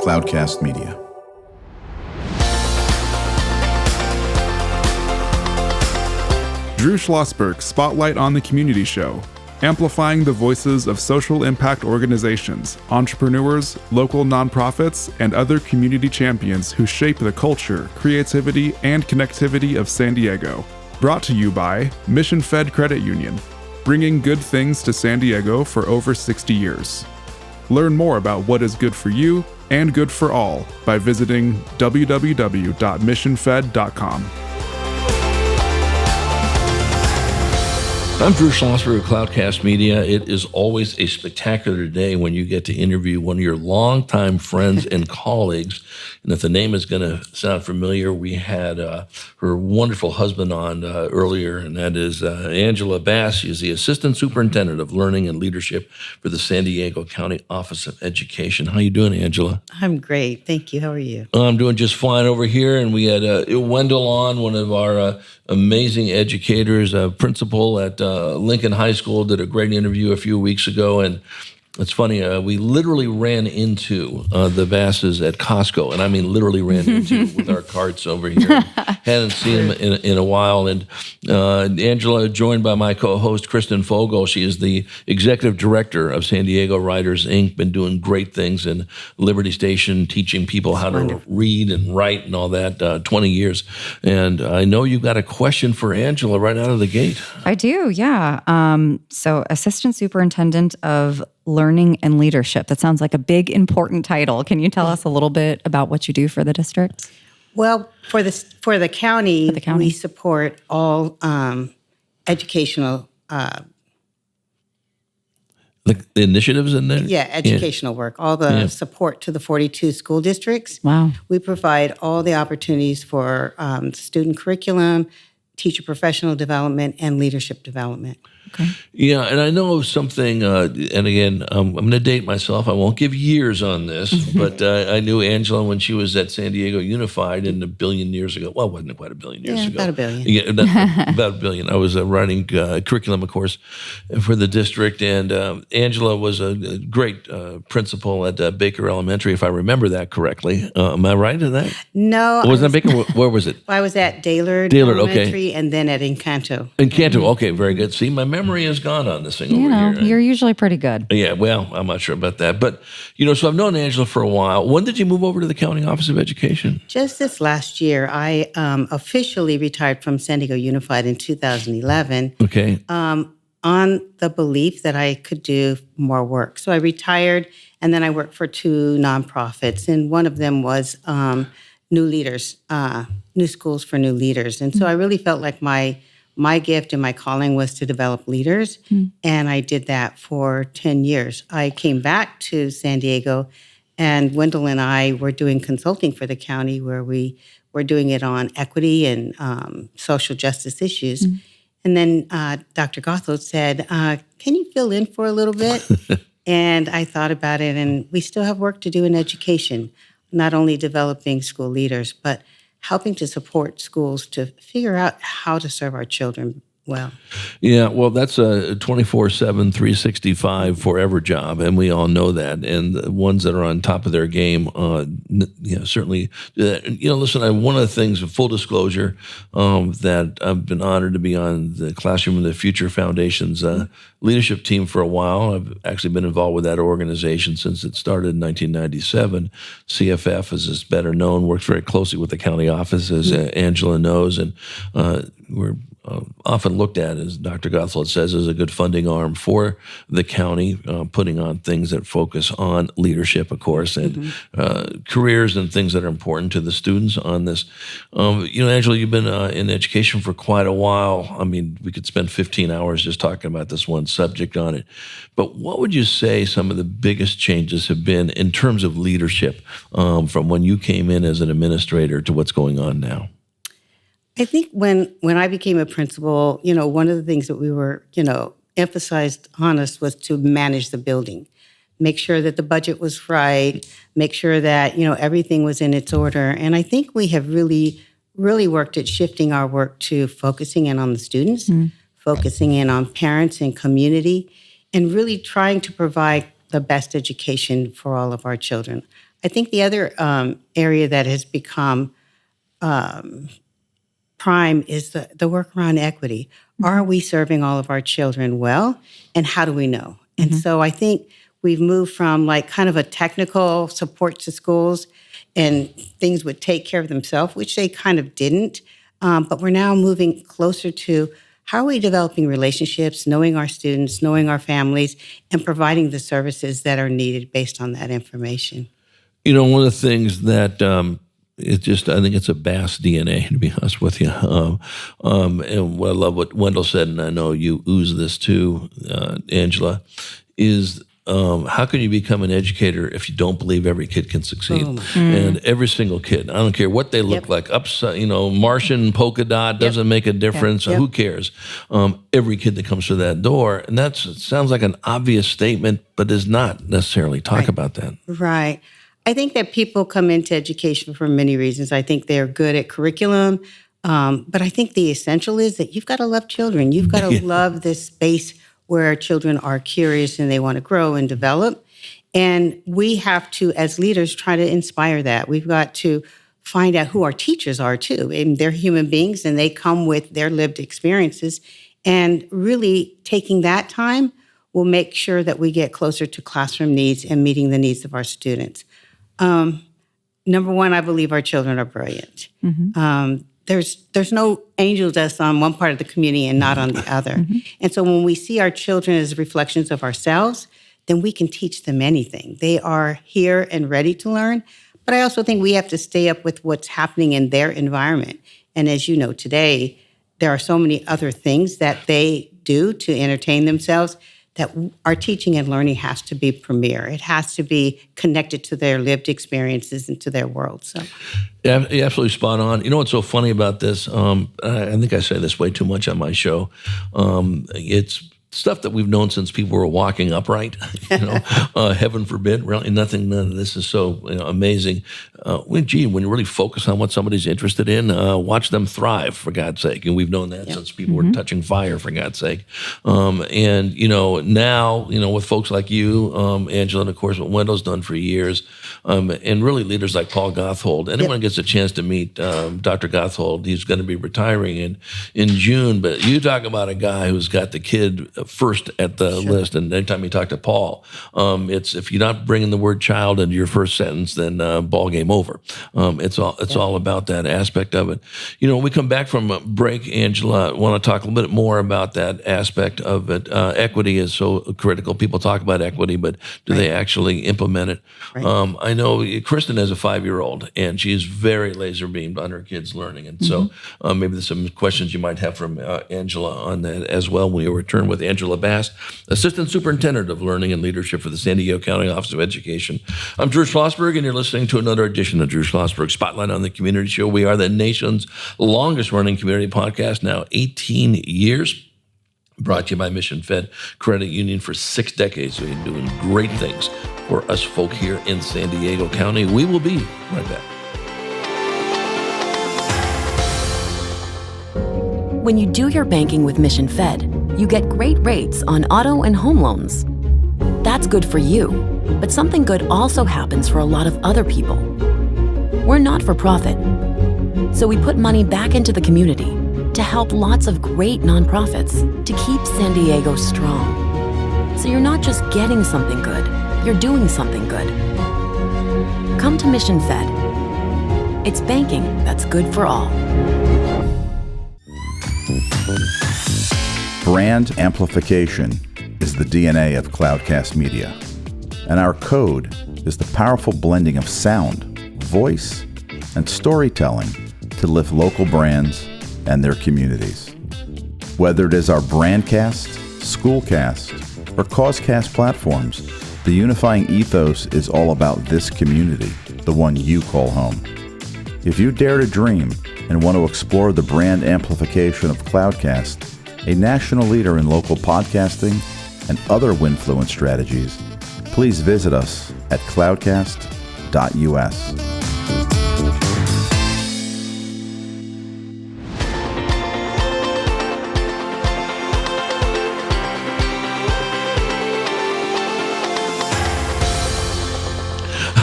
Cloudcast Media. Drew Schlosberg Spotlight on the Community Show, amplifying the voices of social impact organizations, entrepreneurs, local nonprofits, and other community champions who shape the culture, creativity, and connectivity of San Diego. Brought to you by Mission Fed Credit Union, bringing good things to San Diego for over 60 years. Learn more about what is good for you and good for all by visiting www.missionfed.com. I'm Drew Schlosberg of Cloudcast Media. It is always a spectacular day when you get to interview one of your longtime friends and colleagues. And if the name is going to sound familiar, we had her wonderful husband on earlier, and that is Angela Bass. She is the Assistant Superintendent of Learning and Leadership for the San Diego County Office of Education. How you doing, Angela? I'm great. Thank you. How are you? I'm doing just fine over here. And we had Wendell on, one of our amazing educators, a principal at Lincoln High School, did a great interview a few weeks ago. And it's funny, we literally ran into the Basses at Costco, and I mean literally ran into with our carts over here. Hadn't seen them in a while. And Angela, joined by my co-host, Kristen Fogel. She is the Executive Director of San Diego Writers, Inc., been doing great things in Liberty Station, teaching people how to read and write and all that, 20 years. And I know you've got a question for Angela right out of the gate. I do, yeah. So Assistant Superintendent of Learning and Leadership. That sounds like a big, important title. Can you tell us a little bit about what you do for the district? Well, for the county, we support all educational the initiatives in there? Yeah, educational work, all the support to the 42 school districts. Wow. We provide all the opportunities for student curriculum, teacher professional development, and leadership development. Okay. Yeah, and I know something, and again, I'm going to date myself. I won't give years on this, but I knew Angela when she was at San Diego Unified a billion years ago. Well, it wasn't quite a billion years ago. About a billion. Yeah, about a billion. I was writing curriculum, of course, for the district, and Angela was a great principal at Baker Elementary, if I remember that correctly. Am I right in that? No. Wasn't that Baker? Where was it? I was at Daylord Elementary, and then at Encanto. Encanto, okay, very good. See, my memory is gone on this thing over here. You're usually pretty good. Yeah, well, I'm not sure about that. But, so I've known Angela for a while. When did you move over to the County Office of Education? Just this last year. I officially retired from San Diego Unified in 2011. Okay. On the belief that I could do more work. So I retired, and then I worked for two nonprofits, and one of them was New Leaders, New Schools for New Leaders. And so I really felt like my gift and my calling was to develop leaders, and I did that for 10 years. I came back to San Diego, and Wendell and I were doing consulting for the county where we were doing it on equity and social justice issues. And then Dr. Gotho said, can you fill in for a little bit? And I thought about it, and we still have work to do in education, not only developing school leaders, but helping to support schools to figure out how to serve our children well. Yeah, well, that's a 24/7, 365 forever job, and we all know that. And the ones that are on top of their game, certainly. Listen, one of the things, full disclosure, that I've been honored to be on the Classroom of the Future Foundation's leadership team for a while. I've actually been involved with that organization since it started in 1997. CFF, as is better known, works very closely with the county office, as Angela knows, and we're often looked at, as Dr. Gotthold says, as a good funding arm for the county, putting on things that focus on leadership, of course, and careers and things that are important to the students on this. Angela, you've been in education for quite a while. I mean, we could spend 15 hours just talking about this one subject on it. But what would you say some of the biggest changes have been in terms of leadership from when you came in as an administrator to what's going on now? I think when I became a principal, one of the things that we were, emphasized on us was to manage the building, make sure that the budget was right, make sure that, everything was in its order. And I think we have really, really worked at shifting our work to focusing in on the students, focusing in on parents and community, and really trying to provide the best education for all of our children. I think the other area that has become prime is the work around equity. Are we serving all of our children well? And how do we know? And so I think we've moved from like kind of a technical support to schools and things would take care of themselves, which they kind of didn't. But we're now moving closer to how are we developing relationships, knowing our students, knowing our families, and providing the services that are needed based on that information. You know, one of the things that I think it's a Bass DNA, to be honest with you. And what I love what Wendell said, and I know you ooze this too, Angela, is how can you become an educator if you don't believe every kid can succeed? And every single kid, I don't care what they look like, upside, Martian polka dot doesn't make a difference. Who cares? Every kid that comes through that door, and it sounds like an obvious statement, but does not necessarily talk about that. Right. I think that people come into education for many reasons. I think they're good at curriculum, but I think the essential is that you've got to love children. You've got to love this space where children are curious and they want to grow and develop. And we have to, as leaders, try to inspire that. We've got to find out who our teachers are too. And they're human beings and they come with their lived experiences. And really taking that time will make sure that we get closer to classroom needs and meeting the needs of our students. Number one, I believe our children are brilliant. There's no angel dust on one part of the community and not on the other. And so when we see our children as reflections of ourselves, then we can teach them anything. They are here and ready to learn. But I also think we have to stay up with what's happening in their environment. And as you know, today, there are so many other things that they do to entertain themselves that our teaching and learning has to be premier. It has to be connected to their lived experiences and to their world. So, yeah, you're absolutely spot on. You know what's so funny about this? I think I say this way too much on my show. It's stuff that we've known since people were walking upright. Heaven forbid. Really, none of this is so amazing. When you really focus on what somebody's interested in, watch them thrive, for God's sake. And we've known that since people were touching fire, for God's sake. And now with folks like you, Angela, and of course what Wendell's done for years, and really leaders like Paul Gothold. Anyone gets a chance to meet Dr. Gothold, he's going to be retiring in June. But you talk about a guy who's got the kid first at the list. And anytime you talk to Paul, it's if you're not bringing the word child into your first sentence, then ball game over. It's all about that aspect of it. We come back from a break, Angela, I want to talk a little bit more about that aspect of it. Equity is so critical. People talk about equity, but do they actually implement it? Right. I know Kristen has a 5-year-old, and she's very laser beamed on her kids' learning. And so maybe there's some questions you might have from Angela on that as well when we return with Angela Bass, Assistant Superintendent of Learning and Leadership for the San Diego County Office of Education. I'm Drew Schlosberg, and you're listening to another edition of Drew Schlosberg Spotlight on the Community Show. We are the nation's longest-running community podcast, now 18 years. Brought to you by Mission Fed Credit Union for 6 decades. So you're doing great things for us folk here in San Diego County. We will be right back. When you do your banking with Mission Fed, you get great rates on auto and home loans. That's good for you, but something good also happens for a lot of other people. We're not for profit, so we put money back into the community to help lots of great nonprofits to keep San Diego strong. So you're not just getting something good, you're doing something good. Come to Mission Fed. It's banking that's good for all. Brand amplification is the DNA of Cloudcast Media, and our code is the powerful blending of sound, voice, and storytelling to lift local brands and their communities. Whether it is our Brandcast, Schoolcast, or Causecast platforms, the unifying ethos is all about this community, the one you call home. If you dare to dream and want to explore the brand amplification of Cloudcast, a national leader in local podcasting and other Winfluence strategies, please visit us at cloudcast.us.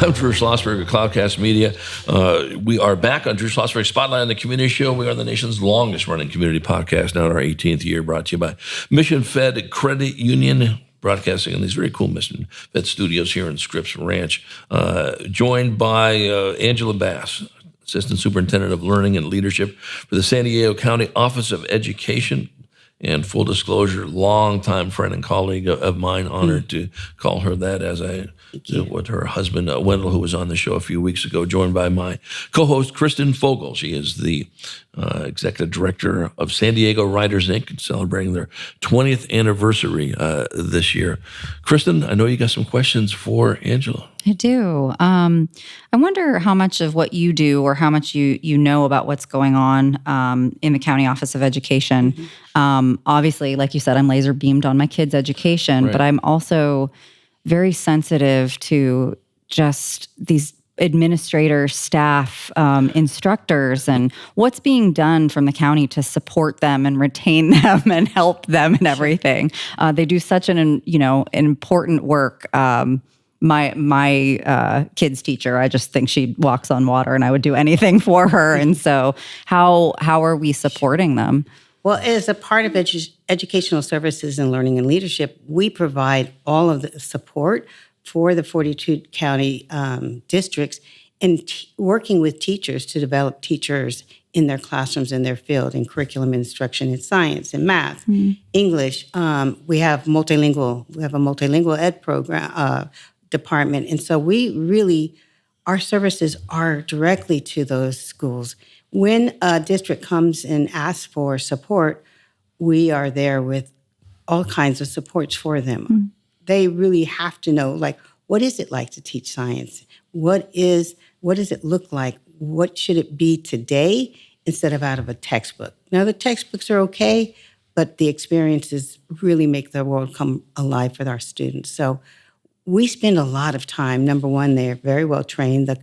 I'm Drew Schlosberg of Cloudcast Media. We are back on Drew Schlosberg Spotlight on the Community Show. We are the nation's longest-running community podcast, now in our 18th year, brought to you by Mission Fed Credit Union, broadcasting in these very cool Mission Fed studios here in Scripps Ranch. Joined by Angela Bass, Assistant Superintendent of Learning and Leadership for the San Diego County Office of Education. And full disclosure, longtime friend and colleague of mine, honored to call her that, as I do with her husband, Wendell, who was on the show a few weeks ago, joined by my co-host, Kristen Fogel. She is the Executive Director of San Diego Writers, Inc., celebrating their 20th anniversary this year. Kristen, I know you got some questions for Angela. I do. I wonder how much of what you do or how much you know about what's going on in the County Office of Education. Mm-hmm. Obviously, like you said, I'm laser beamed on my kids' education, right. But I'm also very sensitive to just these administrators, staff, instructors, and what's being done from the county to support them and retain them and help them and everything. They do such an important work. My kid's teacher, I just think she walks on water, and I would do anything for her. And so, how are we supporting them? Well, as a part of educational services and learning and leadership, we provide all of the support for the 42 county districts in working with teachers to develop teachers in their classrooms, in their field, in curriculum instruction in science and math, English. We have a multilingual ed program department. And so our services are directly to those schools. When a district comes and asks for support, we are there with all kinds of supports for them. They really have to know, what is it like to teach science? What does it look like? What should it be today instead of out of a textbook? Now, the textbooks are okay, but the experiences really make the world come alive for our students. So we spend a lot of time. Number one, they're very well trained,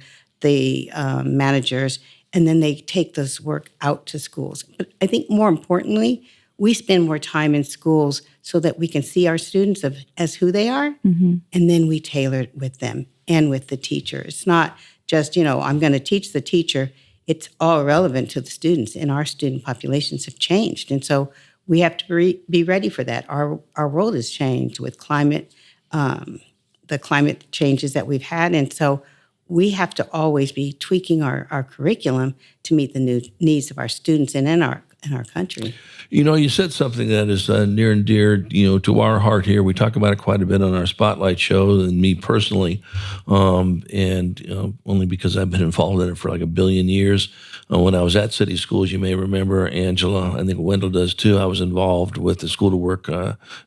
the managers, and then they take this work out to schools. But I think more importantly, we spend more time in schools so that we can see our students as who they are, and then we tailor it with them and with the teacher. It's not just, I'm going to teach the teacher. It's all relevant to the students, and our student populations have changed. And so we have to be ready for that. Our world has changed with climate, the climate changes that we've had. And so we have to always be tweaking our curriculum to meet the new needs of our students and in our country. You said something that is near and dear, to our heart here. We talk about it quite a bit on our Spotlight show, and me personally, and only because I've been involved in it for like a billion years. When I was at City Schools, you may remember, Angela, I think Wendell does too, I was involved with the School to Work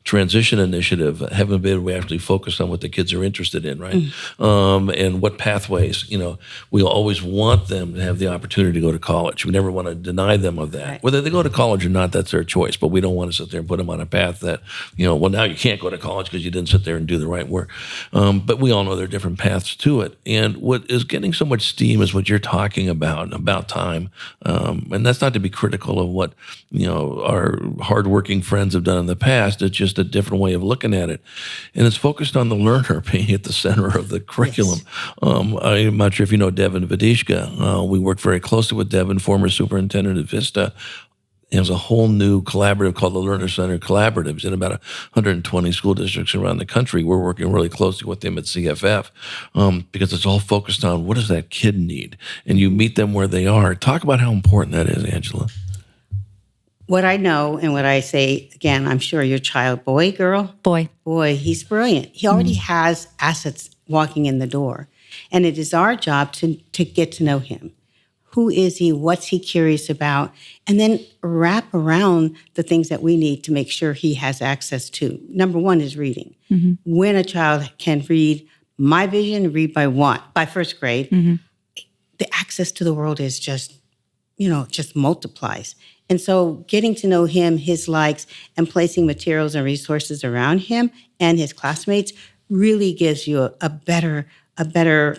Transition Initiative. Heaven forbid we actually focus on what the kids are interested in, right? And what pathways. We always want them to have the opportunity to go to college. We never want to deny them of that. Right. Whether they go to college or not, that's their choice, but we don't want to sit there and put them on a path that, now you can't go to college because you didn't sit there and do the right work. But we all know there are different paths to it. And what is getting so much steam is what you're talking about time. And that's not to be critical of what, our hardworking friends have done in the past. It's just a different way of looking at it. And it's focused on the learner being at the center of the curriculum. Yes. I'm not sure if you know Devin Vidishka. We worked very closely with Devin, former superintendent at Vista. There's a whole new collaborative called the Learner Center Collaboratives in about 120 school districts around the country. We're working really closely with them at CFF because it's all focused on what does that kid need? And you meet them where they are. Talk about how important that is, Angela. What I know and what I say, again, I'm sure your child, boy, girl? Boy, he's brilliant. He already has assets walking in the door. And it is our job to get to know him. Who is he? What's he curious about? And then wrap around the things that we need to make sure he has access to. Number one is reading. When a child can read, my vision, read by first grade, the access to the world is just multiplies. And so getting to know him, his likes, and placing materials and resources around him and his classmates really gives you a better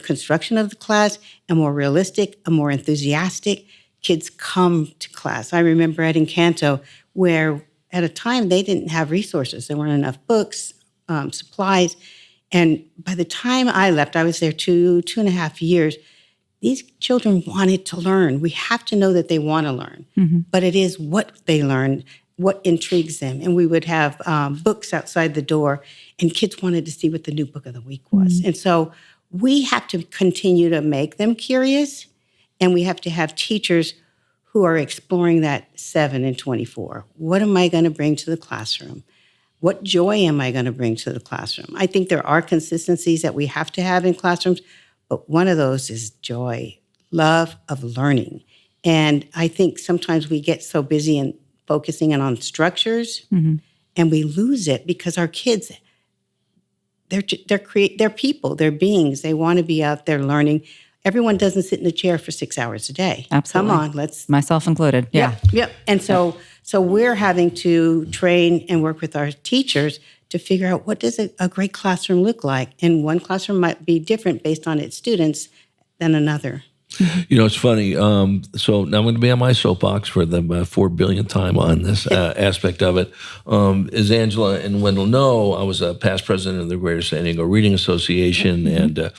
construction of the class, a more realistic, a more enthusiastic. Kids come to class. I remember at Encanto, where at a time they didn't have resources. There weren't enough books, supplies, And by the time I left, I was there 2.5 years. These children wanted to learn. We have to know that they want to learn, but it is what they learn, what intrigues them. And we would have books outside the door, and kids wanted to see what the new book of the week was. And so we have to continue to make them curious, and we have to have teachers who are exploring that 7 and 24. What am I going to bring to the classroom? What joy am I going to bring to the classroom? I think there are consistencies that we have to have in classrooms, but one of those is joy, love of learning. And I think sometimes we get so busy in focusing on structures, and we lose it because our kids, they're people, they're beings. They want to be out there learning. Everyone doesn't sit in a chair for 6 hours a day. Absolutely. Come on, let's... Myself included, yeah. Yep. And so we're having to train and work with our teachers to figure out what does a great classroom look like. And one classroom might be different based on its students than another. You know, it's funny. So now I'm going to be on my soapbox for the 4 billionth time on this aspect of it. As Angela and Wendell know, I was a past president of the Greater San Diego Reading Association, and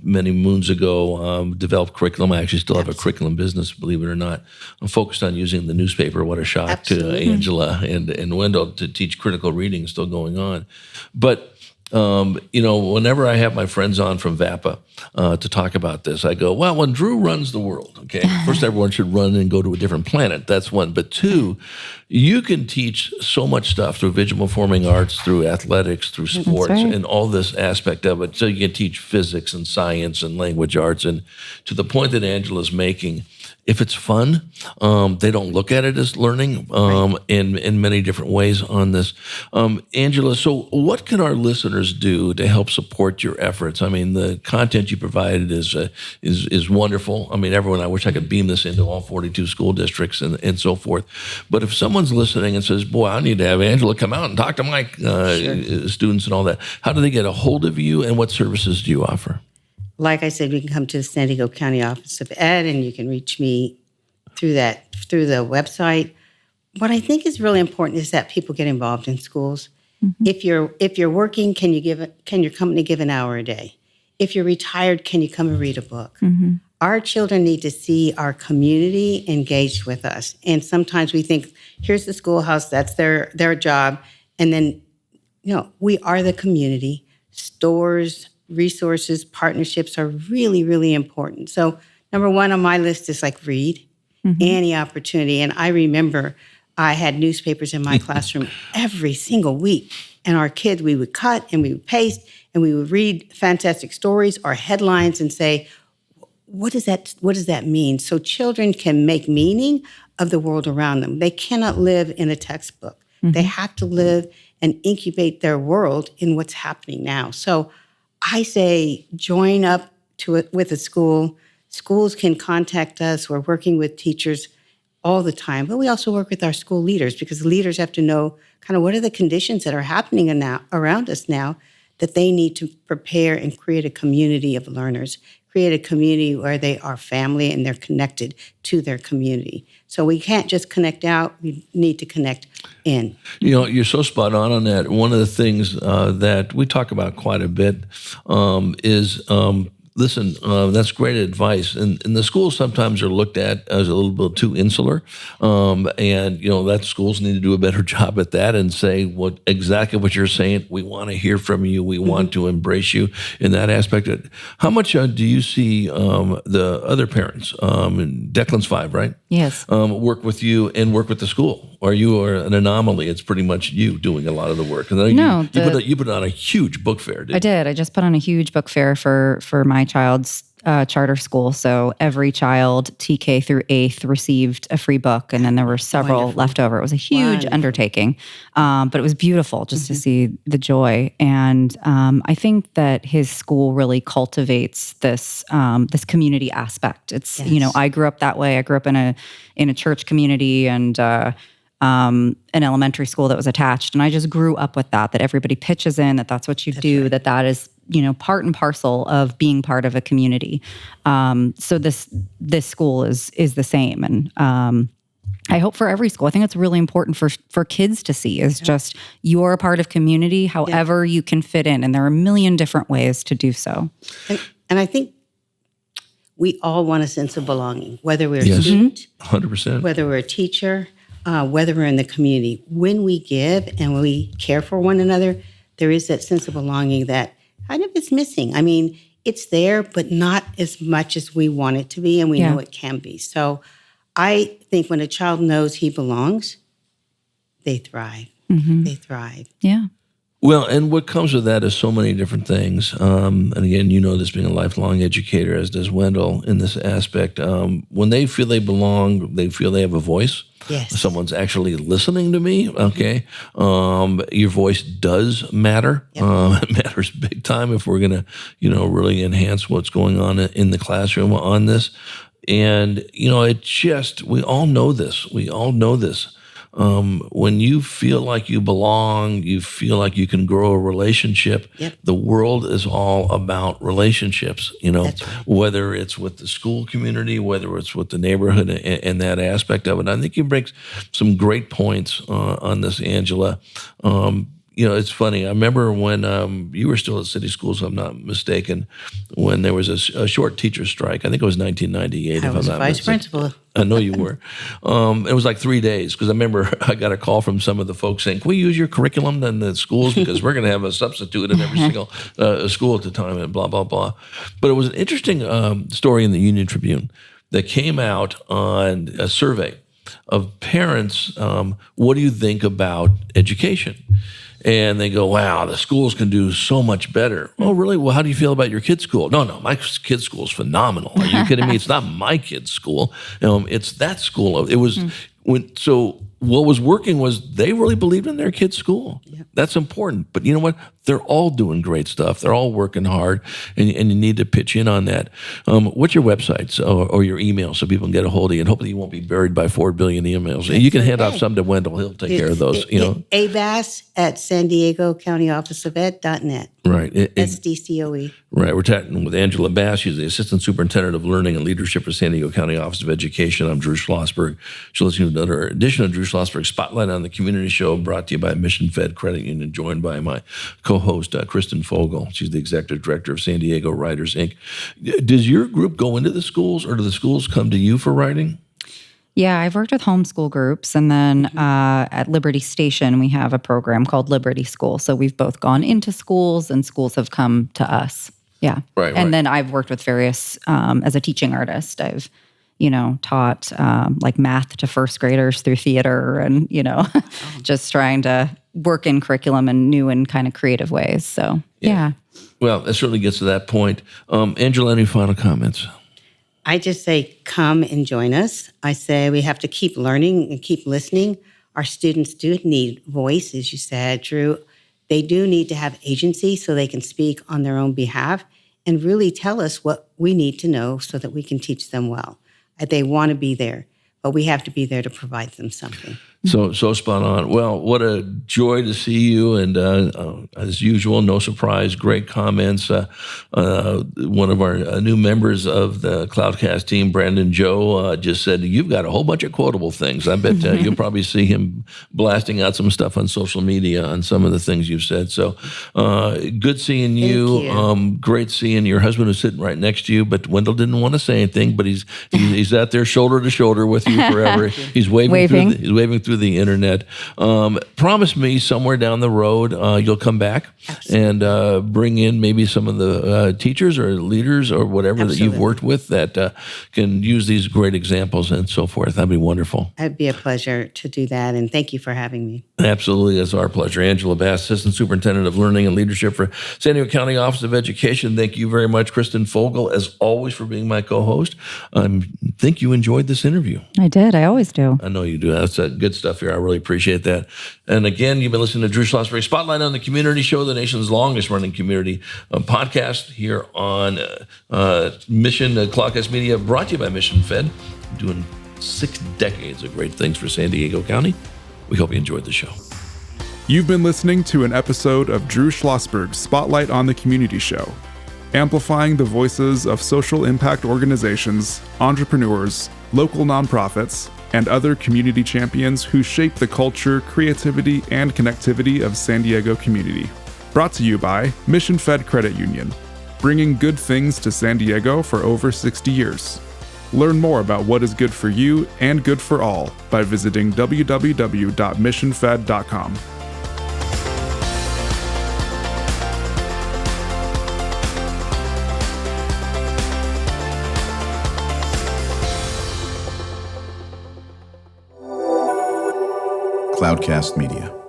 many moons ago developed curriculum. I actually still have a curriculum business, believe it or not. I'm focused on using the newspaper. What a shock to Angela and Wendell to teach critical reading, still going on, but. Whenever I have my friends on from VAPA to talk about this, I go, well, when Drew runs the world, okay, first everyone should run and go to a different planet. That's one. But two, you can teach so much stuff through visual performing arts, through athletics, through sports, and all this aspect of it. So you can teach physics and science and language arts. And to the point that Angela's making, if it's fun, they don't look at it as learning in many different ways on this. Angela, so what can our listeners do to help support your efforts? I mean, the content you provided is wonderful. I mean, I wish I could beam this into all 42 school districts and so forth. But if someone's listening and says, boy, I need to have Angela come out and talk to my students and all that, how do they get a hold of you, and what services do you offer? Like I said, you can come to the San Diego County Office of Ed, and you can reach me through the website. What I think is really important is that people get involved in schools. If you're working, can your company give an hour a day? If you're retired, can you come and read a book? Our children need to see our community engaged with us. And sometimes we think, here's the schoolhouse, that's their job. And then, we are the community. Stores, resources, partnerships are really, really important. So number one on my list is read, any opportunity. And I remember I had newspapers in my classroom every single week. And our kids, we would cut and we would paste and we would read fantastic stories or headlines and say, what does that mean? So children can make meaning of the world around them. They cannot live in a textbook. They have to live and incubate their world in what's happening now. So I say join up to it with a school. Schools can contact us. We're working with teachers all the time, but we also work with our school leaders because leaders have to know kind of what are the conditions that are happening around us now that they need to prepare and create a community of learners, create a community where they are family and they're connected to their community. So we can't just connect out, we need to connect in. You're so spot on that. One of the things that we talk about quite a bit is listen, that's great advice. And the schools sometimes are looked at as a little bit too insular. That schools need to do a better job at that and say exactly what you're saying. We want to hear from you. We want to embrace you in that aspect. How much do you see the other parents, Declan's 5, right? Yes. Work with you and work with the school? Or you are an anomaly? It's pretty much you doing a lot of the work. And then you put on a huge book fair, didn't you? I did. I just put on a huge book fair for my child's charter school. So every child, TK through 8th, received a free book, and then there were several left over. It was a huge undertaking, but it was beautiful just to see the joy. And I think that his school really cultivates this community aspect. It's I grew up that way. I grew up in a church community and an elementary school that was attached, and I just grew up with that everybody pitches in, that's what you do, right. that is part and parcel of being part of a community. So this school is the same, and I hope for every school. I think it's really important for kids to see is just you're a part of community, however you can fit in. And there are a million different ways to do so. And I think we all want a sense of belonging, whether we're a student, 100%, whether we're a teacher, whether we're in the community. When we give and we care for one another, there is that sense of belonging that kind of is missing. I mean, it's there, but not as much as we want it to be, and we know it can be. So I think when a child knows he belongs, they thrive. They thrive. Yeah. Well, and what comes with that is so many different things. And again, you know this being a lifelong educator, as does Wendell, in this aspect. When they feel they belong, they feel they have a voice. Yes. Someone's actually listening to me, okay? Your voice does matter. It matters big time if we're going to, really enhance what's going on in the classroom on this. And, it just, we all know this. When you feel like you belong, you feel like you can grow a relationship, the world is all about relationships, That's right. Whether it's with the school community, whether it's with the neighborhood and that aspect of it. I think you bring some great points on this, Angela. It's funny. I remember when you were still at City Schools, if I'm not mistaken, when there was a short teacher strike. I think it was 1998. I was vice principal. I know you were. It was like 3 days because I remember I got a call from some of the folks saying, "Can we use your curriculum in the schools because we're going to have a substitute in every single school at the time," and blah, blah, blah. But it was an interesting story in the Union Tribune that came out on a survey of parents. What do you think about education? And they go, wow, the schools can do so much better. Oh, really? Well, how do you feel about your kid's school? No, my kid's school is phenomenal. Are you kidding me? It's not my kid's school. It's that school. It was so what was working was they really believed in their kid's school. That's important. But you know what? They're all doing great stuff. They're all working hard, and you need to pitch in on that. What's your website or your email so people can get a hold of you? And hopefully you won't be buried by 4 billion emails. And you can hand off some to Wendell. He'll take care of those. abass@SanDiegoCountyOfficeOfEd.net. Right. SDCOE. Right. We're talking with Angela Bass. She's the Assistant Superintendent of Learning and Leadership for San Diego County Office of Education. I'm Drew Schlosberg. You're listening to another edition of Drew Schlosberg Spotlight on the Community Show, brought to you by Mission Fed Credit Union, joined by my co-host, Kristen Fogel. She's the Executive Director of San Diego Writers, Inc. Does your group go into the schools, or do the schools come to you for writing? Yeah, I've worked with homeschool groups, and then at Liberty Station, we have a program called Liberty School. So we've both gone into schools, and schools have come to us. Yeah. Right. And then I've worked with various, as a teaching artist, I've, taught like math to first graders through theater and, just trying to work in curriculum in new and kind of creative ways. So, yeah. Well, that certainly gets to that point. Angela, any final comments? I just say, come and join us. I say we have to keep learning and keep listening. Our students do need voice, as you said, Drew. They do need to have agency so they can speak on their own behalf and really tell us what we need to know so that we can teach them well. They want to be there, but we have to be there to provide them something. So spot on. Well, what a joy to see you. And as usual, no surprise, great comments. One of our new members of the Cloudcast team, Brandon Joe, just said, you've got a whole bunch of quotable things. I bet you'll probably see him blasting out some stuff on social media on some of the things you've said. So good seeing you. Thank you. Great seeing your husband who's sitting right next to you. But Wendell didn't want to say anything, but he's out there shoulder to shoulder with you forever. He's waving through the internet. Promise me somewhere down the road you'll come back and bring in maybe some of the teachers or leaders or whatever that you've worked with that can use these great examples and so forth. That'd be wonderful. It'd be a pleasure to do that, and thank you for having me. Absolutely, it's our pleasure. Angela Bass, Assistant Superintendent of Learning and Leadership for San Diego County Office of Education. Thank you very much, Kristen Fogel, as always, for being my co-host. I think you enjoyed this interview. I did. I always do. I know you do. That's good stuff here. I really appreciate that. And again, you've been listening to Drew Schlosberg Spotlight on the Community Show, the nation's longest running community podcast here on Mission Cloudcast Media, brought to you by Mission Fed, doing 6 decades of great things for San Diego County. We hope you enjoyed the show. You've been listening to an episode of Drew Schlosberg's Spotlight on the Community Show, amplifying the voices of social impact organizations, entrepreneurs, local nonprofits, and other community champions who shape the culture, creativity, and connectivity of San Diego community. Brought to you by Mission Fed Credit Union, bringing good things to San Diego for over 60 years. Learn more about what is good for you and good for all by visiting www.missionfed.com. Cloudcast Media.